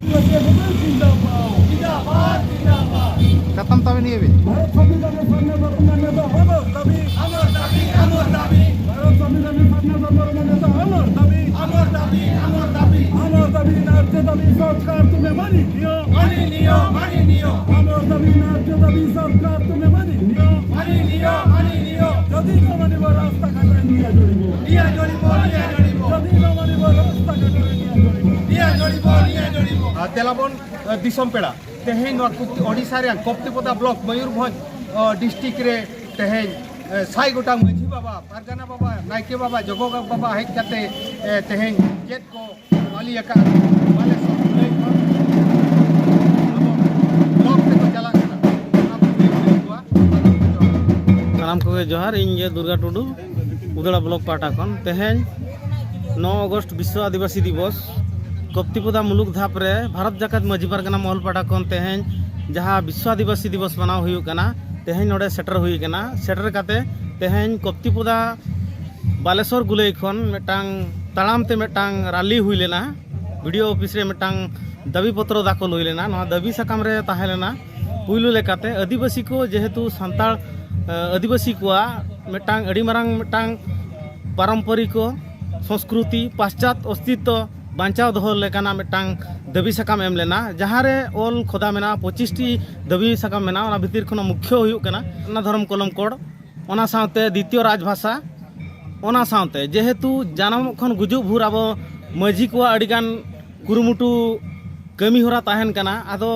खत्म तभी नहीं है सरकार तुम्हें मानी लियो सरकार तुम्हें मानी लियो जदि न मानिब रास्ता घाटे निया जोड़िब जदि न मानिब रास्ता घाटे निया जोड़िब तेलाबन दिसम पेड़ा तेहेन ओडिशा रे कप्तिपदा ब्लॉक मयूरभंज डिस्ट्रिक्ट रे तेहेन साई गोटा माझी बाबा पारगाना बाबा नायके बाबा जगो बाबा हेज कते तेहेन चेत को माली का माले सब ब्लॉक ते को चला सानाम को जोहार इन दुर्गा टुडू उदड़ा ब्लॉक पाटा खन तेहेन 9 अगस्त विश्व आदिवासी दिवस कप्तिपदा मुलुक धाप रे भारत जाकत माझी पारगाना महल पाटा खन तेहेन जहाँ विश्व आदिवासी दिवस मनाव हुई कना तेहेन नोडे सेटर हुई कना सेटर काते तेहेन कप्तिपदा बालेश्वर गुलई खन मेटांग तालाम ते मेटांग रैली हुई लेना वीडियो ऑफिस रे मेटांग दाबी पत्र दाखल हुई लेना नोआ दाबी साकाम रे ताहे लेना पुइलु लेकाते आदिवासी को जेहेतु सान्ताल आदिवासी कोआ मेटांग अड़ी मारांग मेटांग पारंपरिक संस्कृति पाश्चात्य अस्तित्व बांचाव दोहो लेकाना मेटांग दाबी साकाम एम लेना जहाँ रे ऑल खोदा मेना 25 टी दाबी साकाम मेना ओना भितर खन मुख्य हुई कना ओना धर्म कलम कोड ओना साथे द्वितीय राजभाषा ओना साथे जेहेतु जानम खन गुजु भूर अब माझी को अड़ीगान कुरुमुटु कमी होरा ताहेन कना आदो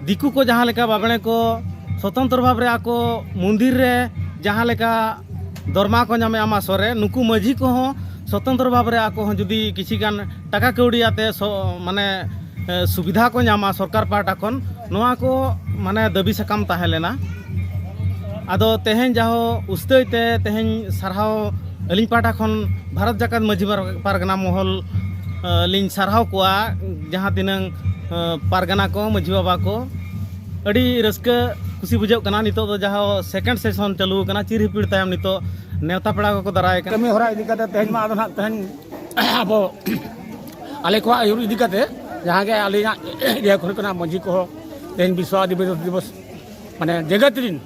दिकु को जहाँ लेका बाबणे को स्वतंत्र भाव रे आको मंदिर रे जहाँ लेका दरमा को नामे आमा सरे नुकु माझी को हो स्वतंत्र भाव रे आको हो जुदी किसी गान टाका कौड़ी आते माने सुविधा को नामा सरकार पाटा खन नोआ को माने दाबी साकाम ताहे लेना आदो तेहेन जाहो उस्तेते तेहेन सारहाव अलिन पाटा खन भारत जाकत माझी पारगाना महल लिन सारहाव कोआ जहाँ तिनंग पारगाना को माझी बाबा को अड़ी रस्क खुशी बुझाव कना नितो तो जहाँ सेकेंड सेशन चालू कना चिर हिपिड़ तायम नितो नेवता पेड़ा को दाराय कना कमी होरा इदी कते तेहेन मा आदो तेहेन अब आले को आयुर इदी कते जहाँ के आलिना एरिया खन कना माझी को तेहेन विश्व आदिवासी दिवस माने जगत रिन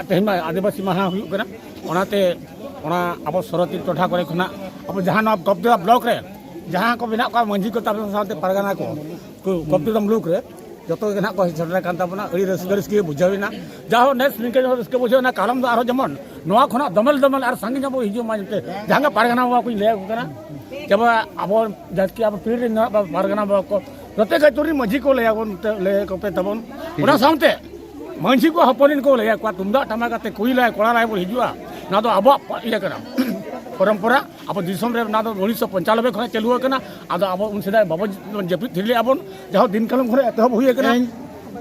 तेहेन मा आदिवासी महा हुई कना ओनाते ओना अब सरती टोठा करे खना अब जहाँ ना कप्तिपदा ब्लॉक रे जहाँ को बिना को माझी को तार साथे पारगाना को कप्तिपदा मुलुक रे जतो के ना को सेटर कान ताबना अड़ी रस्के बुझाविना जाहो नेक्स्ट निके रस्के बुझाविना कालम दो आरो जमन नोआ खना दमल आर संगी जबो हिजु मानते जहाँ पारगाना बाबा को ले कना जब अब जातकी अब पीढ़ी ना पारगाना बाबा को प्रत्येक तुरी माझी को ले कपे तबन ओना सामते माझी को हपनिन को ले को तुमदा टमाकाते कोइला कोळाराय बो हिजुआ ना तो अब इया कना परंपरा अब दिसम रे ना तो 1995 खने चालू कना आदो अब उन सेदा बाबा जपि थिले आबन जहाँ दिन कलम खने एतहब हुई कना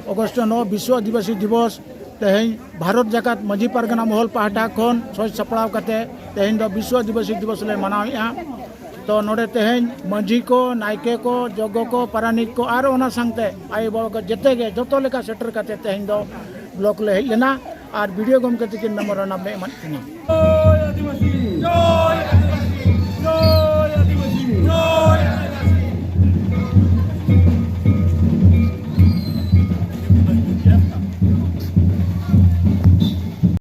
अगस्त 9 विश्व आदिवासी दिवस तेहेन भारत जाकत माझी पारगाना महल पाहटा खन सज सपड़ाव कते तेहेन दो विश्व आदिवासी दिवस ले मनावेआ तो नोडे तेहेन माझी को नायके को जगो को पारानिक को आर ओना संगते आई बाबा को जते गे जतो लेका सेटर कते तेहेन दो ब्लॉक ले लेना और वीडियो गम कते किन नंबर ना में मन